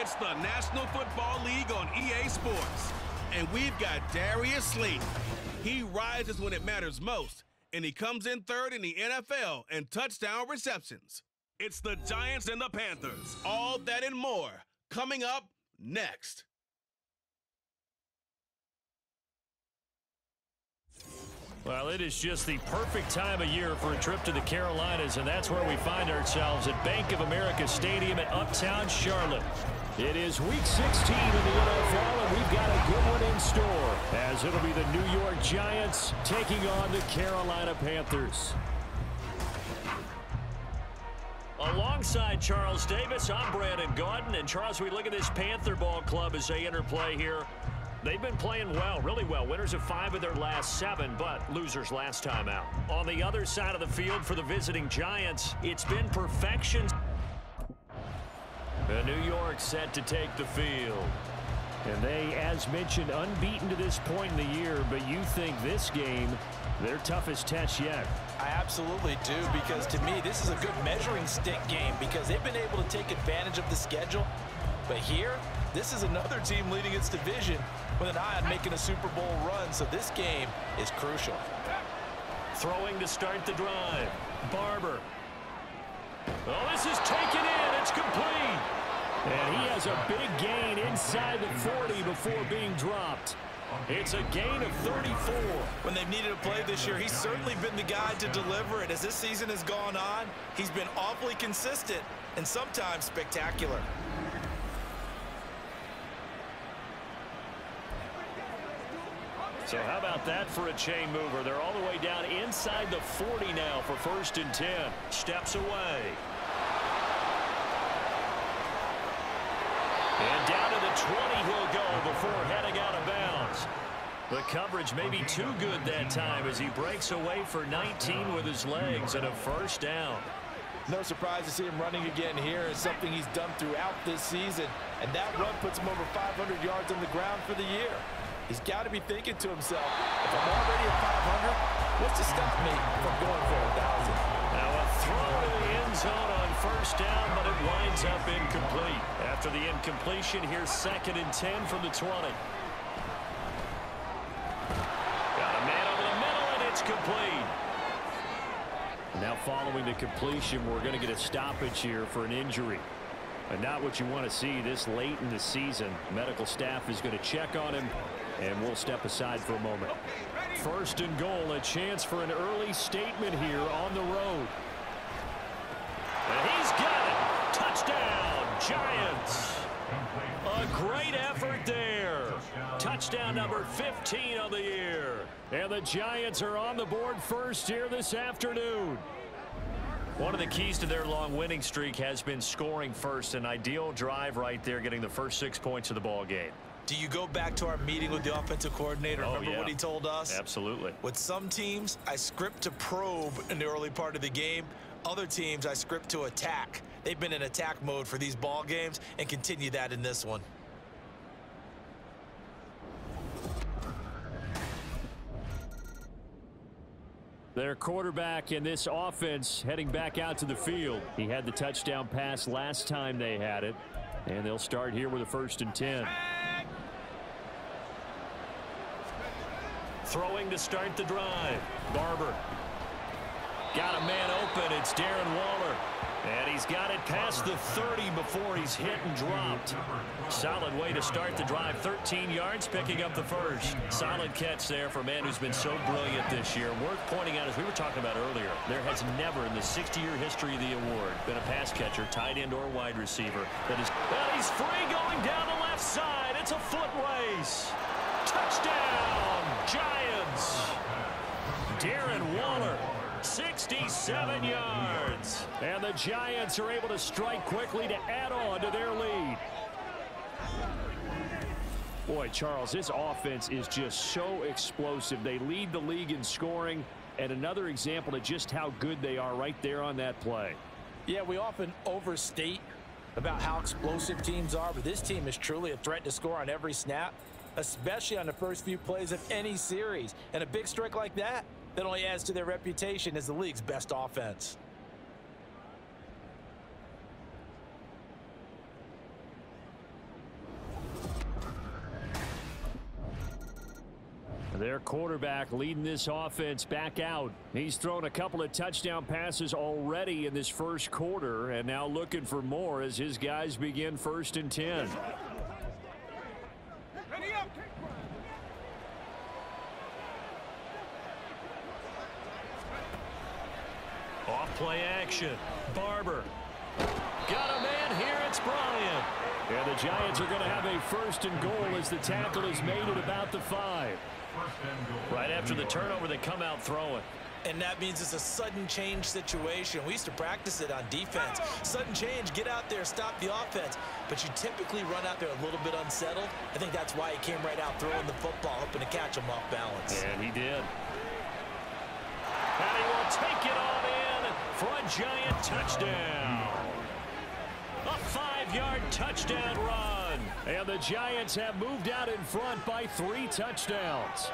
It's the National Football League on EA Sports. And we've got Darius Slayton. He rises when it matters most, and he comes in third in the NFL in touchdown receptions. It's the Giants and the Panthers. All that and more coming up next. Well, it is just the perfect time of year for a trip to the Carolinas, and that's where we find ourselves at Bank of America Stadium in Uptown Charlotte. It is Week 16 in the NFL, and we've got a good one in store, as it'll be the New York Giants taking on the Carolina Panthers. Alongside Charles Davis, I'm Brandon Gaudin, and Charles, we look at this Panther ball club as they enter play here. They've been playing well, really well. Winners of 5 of their last 7, but losers last time out. On the other side of the field for the visiting Giants, it's been perfection. The New York set to take the field. And they, as mentioned, unbeaten to this point in the year, but you think this game, their toughest test yet. I absolutely do, because to me, this is a good measuring stick game because they've been able to take advantage of the schedule. But here, this is another team leading its division with an eye on making a Super Bowl run, so this game is crucial. Throwing to start the drive. Barber. Oh, this is taken in. It's complete. And he has a big gain inside the 40 before being dropped. It's a gain of 34. When they've needed a play this year, he's certainly been the guy to deliver it. As this season has gone on, he's been awfully consistent and sometimes spectacular. So how about that for a chain mover? They're all the way down inside the 40 now for 1st and 10. Steps away. And down to the 20 he'll go before heading out of bounds. The coverage may be too good that time as he breaks away for 19 with his legs and a 1st down. No surprise to see him running again here. It's something he's done throughout this season. And that run puts him over 500 yards on the ground for the year. He's got to be thinking to himself, if I'm already at 500, what's to stop me from going for 1,000? Now a throw to the end zone on 1st down, but it winds up incomplete. After the incompletion, here's 2nd and 10 from the 20. Got a man over the middle, and it's complete. Now following the completion, we're going to get a stoppage here for an injury. And not what you want to see this late in the season. Medical staff is going to check on him, and we'll step aside for a moment. 1st and goal, a chance for an early statement here on the road. And he's got it. Touchdown, Giants. A great effort there. Touchdown number 15 of the year. And the Giants are on the board first here this afternoon. One of the keys to their long winning streak has been scoring first. An ideal drive right there, getting the first 6 points of the ball game. Do you go back to our meeting with the offensive coordinator? Remember what he told us? Absolutely. With some teams, I script to probe in the early part of the game. Other teams, I script to attack. They've been in attack mode for these ball games and continue that in this one. Their quarterback in this offense heading back out to the field. He had the touchdown pass last time they had it. And they'll start here with a 1st and 10. Throwing to start the drive. Barber. Got a man open. It's Darren Waller. And he's got it past the 30 before he's hit and dropped. Solid way to start the drive. 13 yards, picking up the 1st. Solid catch there for a man who's been so brilliant this year. Worth pointing out, as we were talking about earlier, there has never in the 60-year history of the award been a pass catcher, tight end or wide receiver that is... Well, he's free going down the left side. It's a foot race. Touchdown, Giants. Darren Waller. 67 yards. And the Giants are able to strike quickly to add on to their lead. Boy, Charles, this offense is just so explosive. They lead the league in scoring, and another example of just how good they are right there on that play. Yeah, we often overstate about how explosive teams are, but this team is truly a threat to score on every snap, especially on the first few plays of any series. And a big strike like that only adds to their reputation as the league's best offense. Their quarterback leading this offense back out. He's thrown a couple of touchdown passes already in this first quarter, and now looking for more as his guys begin 1st and 10. Off play action. Barber. Got a man here. It's Bryant. And the Giants are going to have a 1st and goal as the tackle is made at about the 5. Right after the turnover, they come out throwing. And that means it's a sudden change situation. We used to practice it on defense. Sudden change, get out there, stop the offense. But you typically run out there a little bit unsettled. I think that's why he came right out throwing the football, hoping to catch him off balance. And he did. And he will take it on in for a Giant touchdown. A 5-yard touchdown run. And the Giants have moved out in front by 3 touchdowns.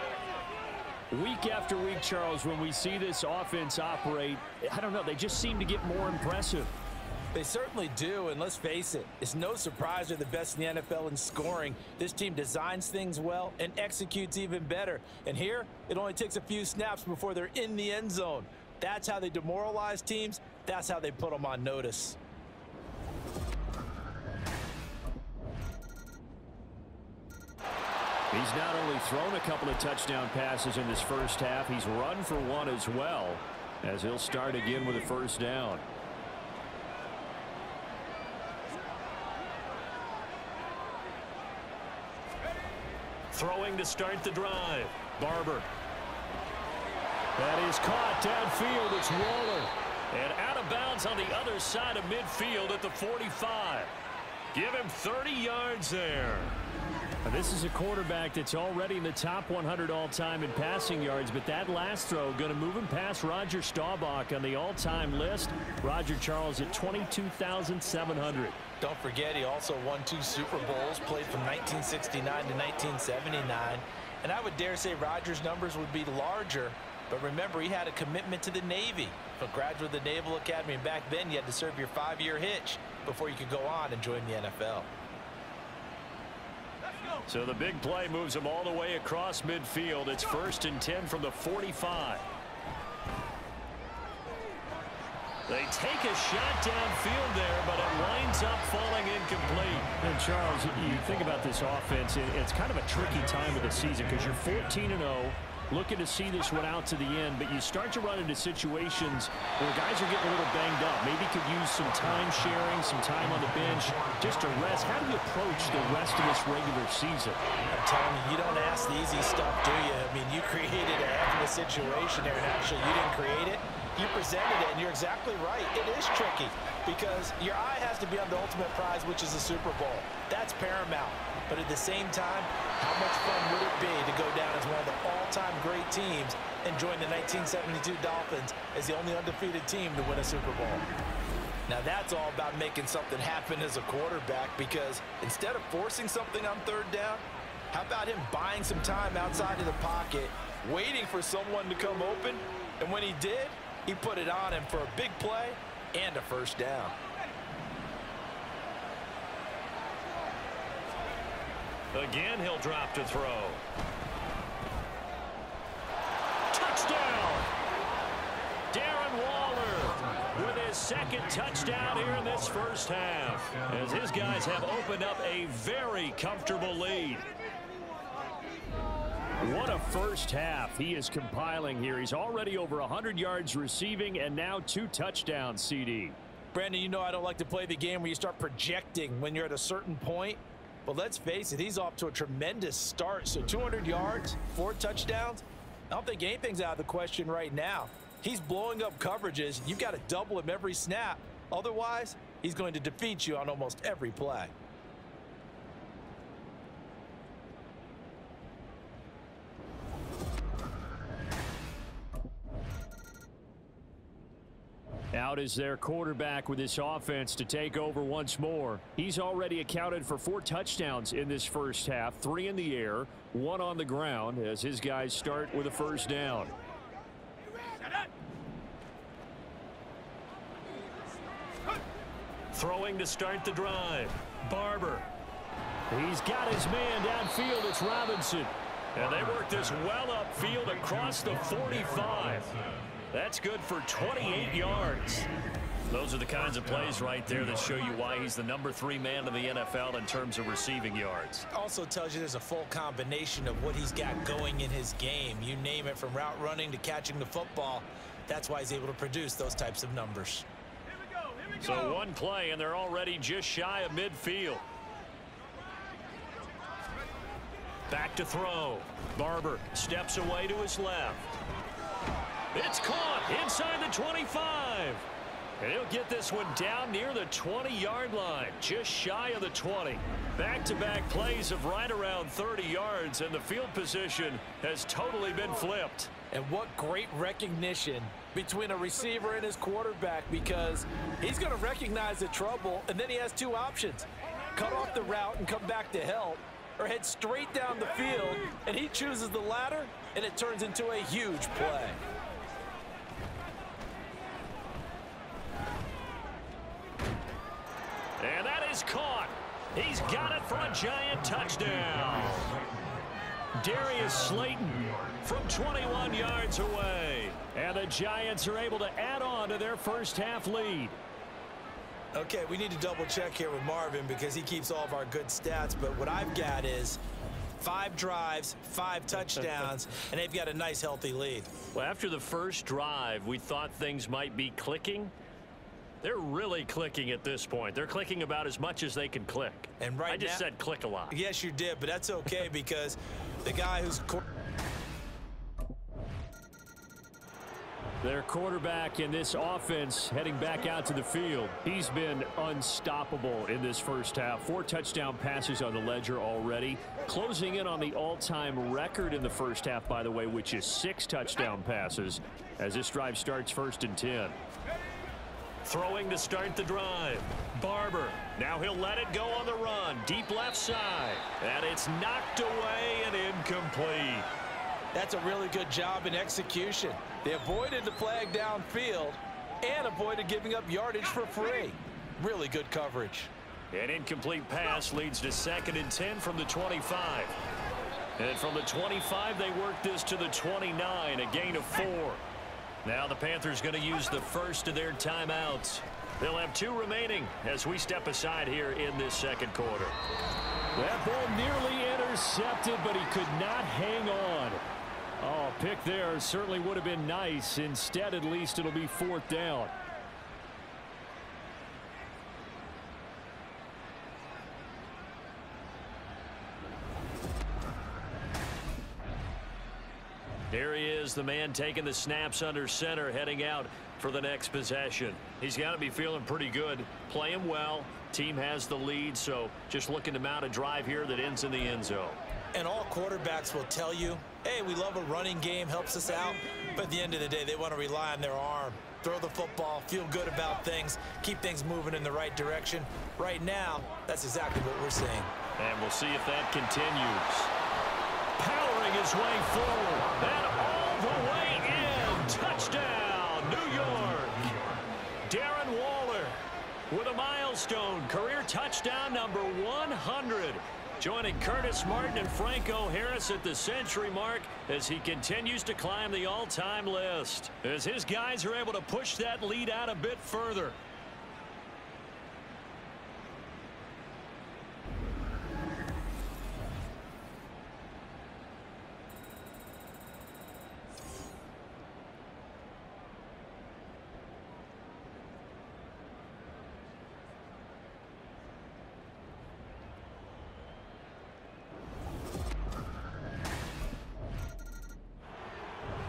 Week after week, Charles, when we see this offense operate, I don't know, they just seem to get more impressive. They certainly do, and let's face it, it's no surprise they're the best in the NFL in scoring. This team designs things well and executes even better. And here, it only takes a few snaps before they're in the end zone. That's how they demoralize teams. That's how they put them on notice. He's not only thrown a couple of touchdown passes in this first half, he's run for 1 as well, as he'll start again with a 1st down. Throwing to start the drive. Barber. That is caught downfield. It's Waller. And out of bounds on the other side of midfield at the 45. Give him 30 yards there. Now, this is a quarterback that's already in the top 100 all-time in passing yards, but that last throw going to move him past Roger Staubach on the all-time list. Roger Charles at 22,700. Don't forget, he also won 2 Super Bowls, played from 1969 to 1979. And I would dare say Rodgers' numbers would be larger, but remember, he had a commitment to the Navy. A graduate of the Naval Academy, and back then you had to serve your 5-year hitch before you could go on and join the NFL. So the big play moves him all the way across midfield. It's 1st and 10 from the 45. They take a shot downfield there, but it winds up falling incomplete. And Charles, you think about this offense, it's kind of a tricky time of the season because you're 14-0. Looking to see this one out to the end, but you start to run into situations where guys are getting a little banged up. Maybe could use some time sharing, some time on the bench, just to rest. How do you approach the rest of this regular season? I'm telling you, you don't ask the easy stuff, do you? I mean, you created a heck of a situation there, and actually you didn't create it. You presented it, and you're exactly right. It is tricky because your eye has to be on the ultimate prize, which is the Super Bowl. That's paramount. But at the same time, how much fun would it be to go down as one of the all-time great teams and join the 1972 Dolphins as the only undefeated team to win a Super Bowl? Now that's all about making something happen as a quarterback, because instead of forcing something on 3rd down, how about him buying some time outside of the pocket, waiting for someone to come open, and when he did, he put it on him for a big play and a 1st down. Again, he'll drop to throw. Touchdown! Darren Waller with his 2nd touchdown here in this first half, as his guys have opened up a very comfortable lead. What a first half he is compiling here. He's already over 100 yards receiving and now 2 touchdowns, CD. Brandon, you know I don't like to play the game where you start projecting when you're at a certain point. But let's face it, he's off to a tremendous start. So 200 yards, 4 touchdowns. I don't think anything's out of the question right now. He's blowing up coverages. You've got to double him every snap. Otherwise, he's going to defeat you on almost every play. Out is their quarterback with this offense to take over once more. He's already accounted for 4 touchdowns in this first half, 3 in the air, 1 on the ground, as his guys start with a 1st down. Throwing to start the drive. Barber. He's got his man downfield. It's Robinson. And they work this well upfield across the 45. That's good for 28 yards. Those are the kinds of plays right there that show you why he's the #3 man in the NFL in terms of receiving yards. Also tells you there's a full combination of what he's got going in his game. You name it, from route running to catching the football. That's why he's able to produce those types of numbers. So one play, and they're already just shy of midfield. Back to throw. Barber steps away to his left. It's caught inside the 25. And he'll get this one down near the 20-yard line, just shy of the 20. Back-to-back plays of right around 30 yards, and the field position has totally been flipped. And what great recognition between a receiver and his quarterback, because he's going to recognize the trouble, and then he has two options. Cut off the route and come back to help, or head straight down the field, and he chooses the latter, and it turns into a huge play. And that is caught. He's got it for a giant touchdown. Darius Slayton from 21 yards away. And the Giants are able to add on to their first half lead. Okay, we need to double check here with Marvin because he keeps all of our good stats. But what I've got is 5 drives, 5 touchdowns, and they've got a nice, healthy lead. Well, after the first drive, we thought things might be clicking. They're really clicking at this point. They're clicking about as much as they can click. And right I just now, said click a lot. Yes, you did, but that's okay because the guy who's... Their quarterback in this offense heading back out to the field. He's been unstoppable in this first half. 4 touchdown passes on the ledger already. Closing in on the all-time record in the first half, by the way, which is 6 touchdown passes as this drive starts 1st and 10. Throwing to start the drive. Barber. Now he'll let it go on the run. Deep left side. And it's knocked away and incomplete. That's a really good job in execution. They avoided the flag downfield and avoided giving up yardage for free. Really good coverage. An incomplete pass leads to 2nd and 10 from the 25. And from the 25, they work this to the 29, a gain of 4. Now the Panthers going to use the first of their timeouts. They'll have 2 remaining as we step aside here in this second quarter. That ball nearly intercepted, but he could not hang on. Oh, pick there certainly would have been nice. Instead, at least it'll be 4th down. Here he is, the man taking the snaps under center, heading out for the next possession. He's got to be feeling pretty good, playing well. Team has the lead, so just looking to mount a drive here that ends in the end zone. And all quarterbacks will tell you, hey, we love a running game, helps us out. But at the end of the day, they want to rely on their arm. Throw the football, feel good about things, keep things moving in the right direction. Right now, that's exactly what we're seeing. And we'll see if that continues. Powering his way forward, and all the way in. Touchdown, New York. Darren Waller with a milestone career touchdown number 100. Joining Curtis Martin and Franco Harris at the century mark as he continues to climb the all-time list. As his guys are able to push that lead out a bit further.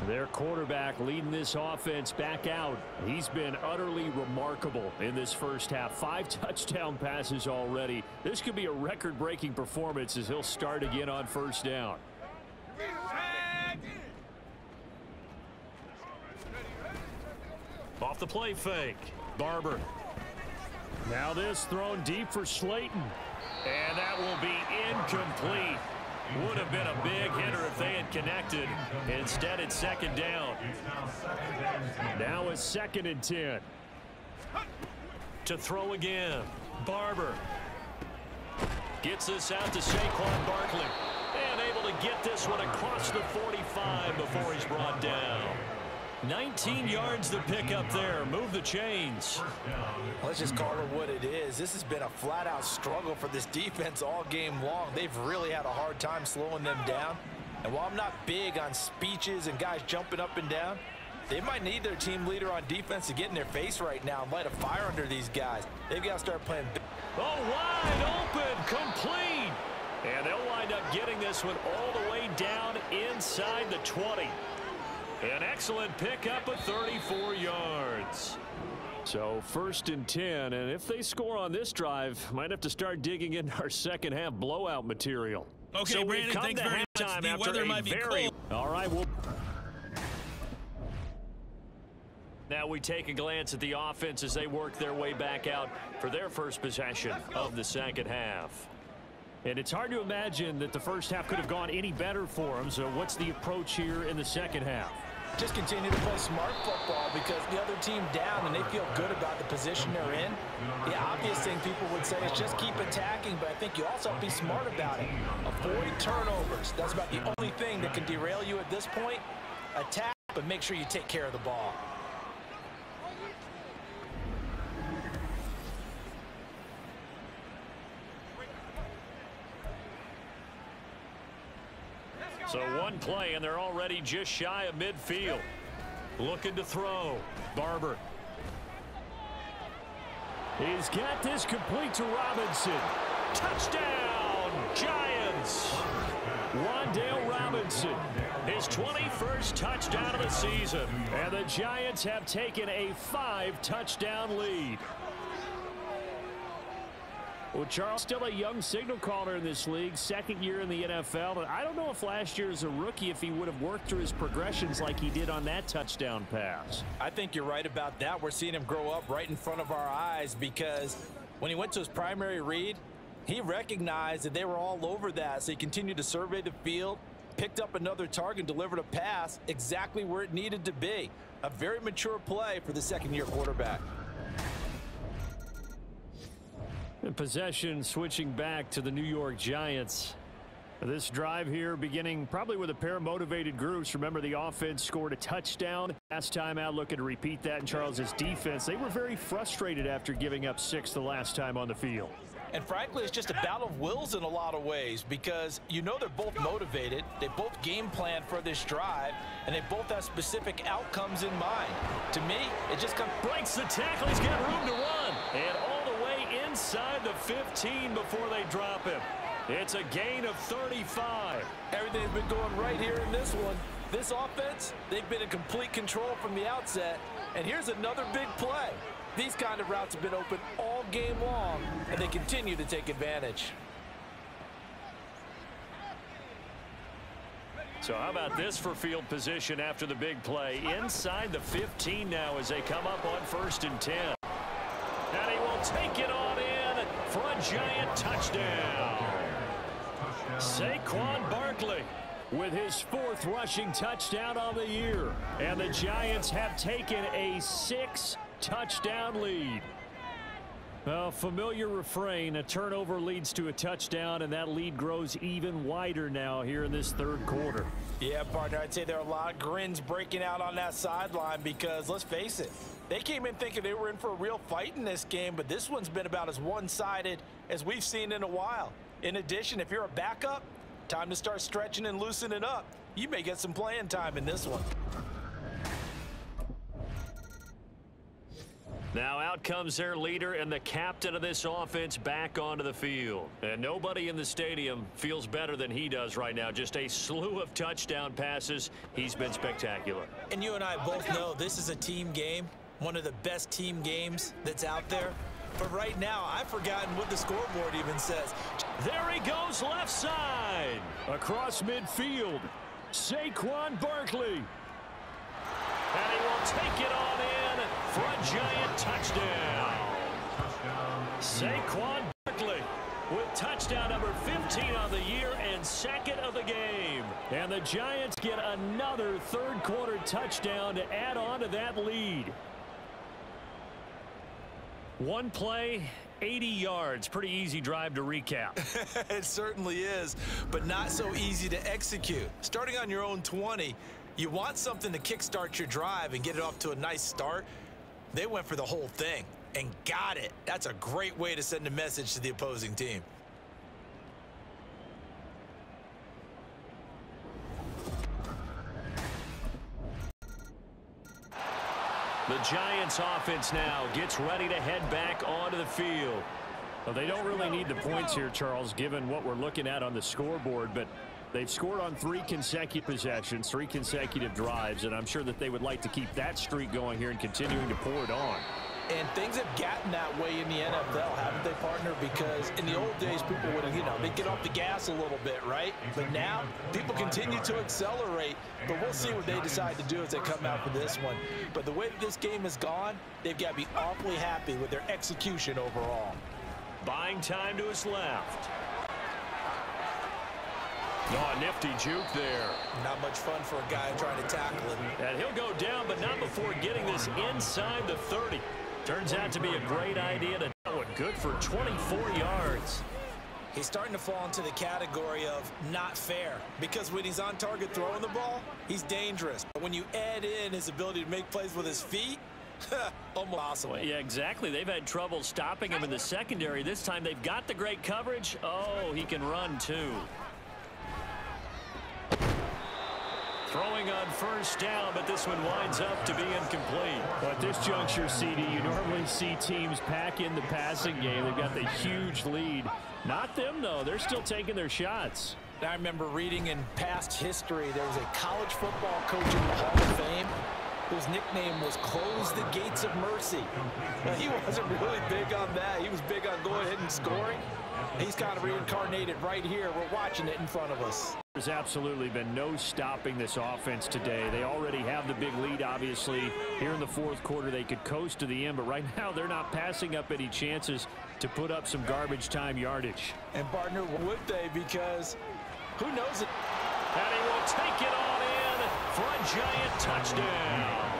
Their quarterback leading this offense back out. He's been utterly remarkable in this first half. 5 touchdown passes already. This could be a record-breaking performance as he'll start again on 1st down. Off the play fake. Barber. Now this thrown deep for Slayton. And that will be incomplete. Would have been a big hitter if they had connected. Instead, it's 2nd down. Now it's 2nd and 10. To throw again. Barber. Gets this out to Saquon Barkley. And able to get this one across the 45 before he's brought down. 19 yards to pick up there. Move the chains. Let's just call it what it is. This has been a flat-out struggle for this defense all game long. They've really had a hard time slowing them down. And while I'm not big on speeches and guys jumping up and down, they might need their team leader on defense to get in their face right now and light a fire under these guys. They've got to start playing big. Oh, wide open, complete. And they'll wind up getting this one all the way down inside the 20. An excellent pickup of 34 yards. So 1st and 10, and if they score on this drive, might have to start digging in our second half blowout material. Okay, so Brandon, thanks very much. The weather might be cold. All right, well. Now we take a glance at the offense as they work their way back out for their first possession of the second half. And it's hard to imagine that the first half could have gone any better for them. So what's the approach here in the second half? Just continue to play smart football because the other team down and they feel good about the position they're in. The obvious thing people would say is just keep attacking, but I think you also have to be smart about it. Avoid turnovers. That's about the only thing that can derail you at this point. Attack, but make sure you take care of the ball. So one play, and they're already just shy of midfield. Looking to throw. Barber. He's got this complete to Robinson. Touchdown, Giants. Wan'Dale Robinson, his 21st touchdown of the season. And the Giants have taken a 5-touchdown lead. Well, Charles, still a young signal caller in this league, second year in the NFL. But I don't know if last year as a rookie, if he would have worked through his progressions like he did on that touchdown pass. I think you're right about that. We're seeing him grow up right in front of our eyes because when he went to his primary read, he recognized that they were all over that. So he continued to survey the field, picked up another target, delivered a pass exactly where it needed to be. A very mature play for the second-year quarterback. Possession switching back to the New York Giants. This drive here beginning probably with a pair of motivated groups. Remember, the offense scored a touchdown. Last time out, looking to repeat that in Charles's defense. They were very frustrated after giving up 6 the last time on the field. And frankly, it's just a battle of wills in a lot of ways because you know they're both motivated. They both game plan for this drive, and they both have specific outcomes in mind. To me, it just comes. Breaks the tackle. He's got room to run. And all the way inside the 15 before they drop him. It's a gain of 35. Everything's been going right here in this one. This offense, they've been in complete control from the outset. And here's another big play. These kind of routes have been open all game long, and they continue to take advantage. So how about this for field position after the big play? Inside the 15 now as they come up on 1st and 10. And he will take it on in for a Giant touchdown. Saquon Barkley with his 4th rushing touchdown on the year. And the Giants have taken a 6-touchdown lead. A familiar refrain, a turnover leads to a touchdown, and that lead grows even wider now here in this 3rd quarter. Yeah, partner, I'd say there are a lot of grins breaking out on that sideline because, let's face it, they came in thinking they were in for a real fight in this game, but this one's been about as one-sided as we've seen in a while. In addition, if you're a backup, time to start stretching and loosening up. You may get some playing time in this one. Now out comes their leader and the captain of this offense back onto the field. And nobody in the stadium feels better than he does right now. Just a slew of touchdown passes. He's been spectacular. And you and I both know this is a team game, one of the best team games that's out there. But right now, I've forgotten what the scoreboard even says. There he goes left side. Across midfield, Saquon Barkley. And he will take it on in for a Giant touchdown. Saquon Barkley with touchdown number 15 on the year and 2nd of the game. And the Giants get another 3rd quarter touchdown to add on to that lead. One play, 80 yards. Pretty easy drive to recap. It certainly is, but not so easy to execute. Starting on your own 20, you want something to kickstart your drive and get it off to a nice start. They went for the whole thing and got it. That's a great way to send a message to the opposing team. The Giants offense now gets ready to head back onto the field. Well, they don't really need the points here, Charles, given what we're looking at on the scoreboard, but they've scored on 3 consecutive possessions, 3 consecutive drives, and I'm sure that they would like to keep that streak going here and continuing to pour it on. And things have gotten that way in the NFL, haven't they, partner? Because in the old days, people would, they'd get off the gas a little bit, right? But now, people continue to accelerate, but we'll see what they decide to do as they come out for this one. But the way that this game has gone, they've got to be awfully happy with their execution overall. Buying time to his left. Oh, nifty juke there. Not much fun for a guy trying to tackle him. And he'll go down, but not before getting this inside the 30. Turns out to be a great idea to do it. Good for 24 yards. He's starting to fall into the category of not fair, because when he's on target throwing the ball, he's dangerous. But when you add in his ability to make plays with his feet, almost possible. Well, yeah, exactly. They've had trouble stopping him in the secondary. This time they've got the great coverage. Oh, he can run too. Throwing on first down, but this one winds up to be incomplete. Well, at this juncture, CD, you normally see teams pack in the passing game. They've got the huge lead. Not them, though. They're still taking their shots. I remember reading in past history, there was a college football coach in the Hall of Fame whose nickname was Close the Gates of Mercy. Well, he wasn't really big on that. He was big on going ahead and scoring. He's kind of reincarnated right here. We're watching it in front of us. There's absolutely been no stopping this offense today. They already have the big lead, obviously. Here in the fourth quarter, they could coast to the end, but right now they're not passing up any chances to put up some garbage time yardage. And, partner, would they? Because who knows it? And he will take it on in for a Giant touchdown.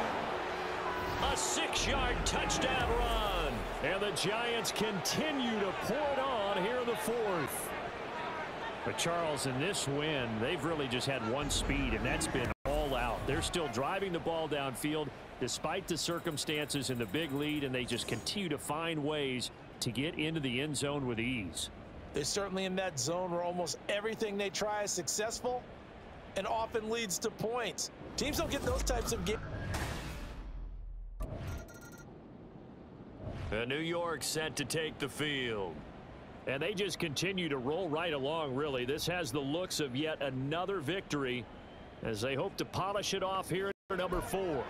A 6-yard touchdown run. And the Giants continue to pour it on here in the fourth. But, Charles, in this win, they've really just had one speed, and that's been all out. They're still driving the ball downfield despite the circumstances and the big lead, and they just continue to find ways to get into the end zone with ease. They're certainly in that zone where almost everything they try is successful and often leads to points. Teams don't get those types of games. New York set to take the field. And they just continue to roll right along, really. This has the looks of yet another victory as they hope to polish it off here at number 4.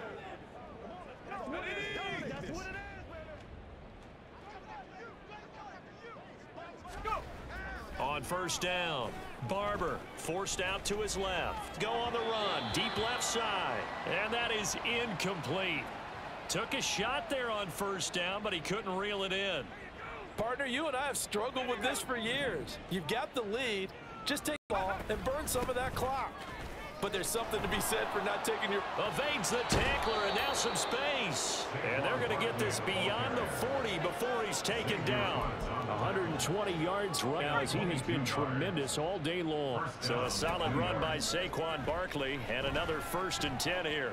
On first down, Barber forced out to his left. Go on the run, deep left side. And that is incomplete. Took a shot there on first down, but he couldn't reel it in. Partner, you and I have struggled with this for years. You've got the lead. Just take the ball and burn some of that clock. But there's something to be said for not taking your... Evades the tackler, and now some space. And they're going to get this beyond the 40 before he's taken down. 120 yards right now as he has been tremendous all day long. So a solid run by Saquon Barkley and another 1st and 10 here.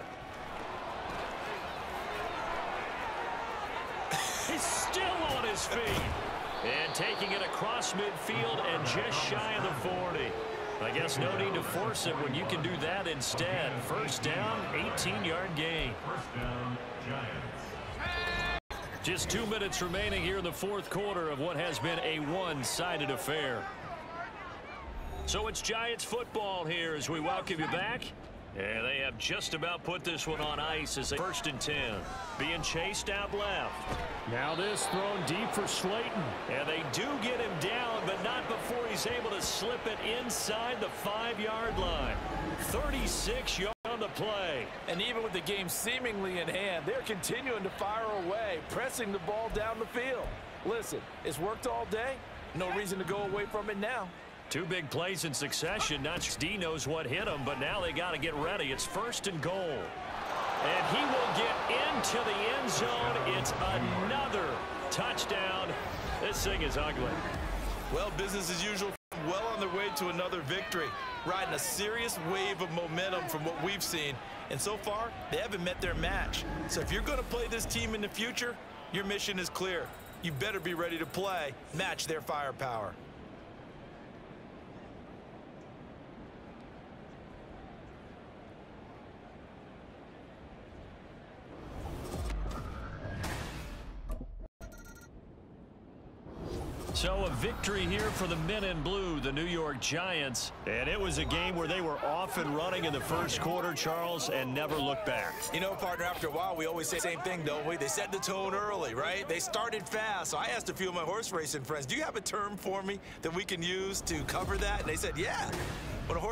He's still on his feet. And taking it across midfield and just shy of the 40. I guess no need to force it when you can do that instead. First down, 18-yard gain. Just 2 minutes remaining here in the fourth quarter of what has been a one-sided affair. So it's Giants football here as we welcome you back. And they have just about put this one on ice as a 1st and 10. Being chased out left. Now this thrown deep for Slayton. And they do get him down, but not before he's able to slip it inside the 5-yard line. 36 yards on the play. And even with the game seemingly in hand, they're continuing to fire away, pressing the ball down the field. Listen, it's worked all day. No reason to go away from it now. 2 big plays in succession. Not just D knows what hit him, but now they got to get ready. It's 1st and goal. And he will get into the end zone. It's another touchdown. This thing is ugly. Well, business as usual. Well on their way to another victory. Riding a serious wave of momentum from what we've seen. And so far, they haven't met their match. So if you're going to play this team in the future, your mission is clear. You better be ready to play, match their firepower. So a victory here for the men in blue, the New York Giants. And it was a game where they were off and running in the first quarter, Charles, and never looked back. You know, partner, after a while, we always say the same thing, don't we? They set the tone early, right? They started fast. So I asked a few of my horse racing friends, do you have a term for me that we can use to cover that? And they said, yeah. When a horse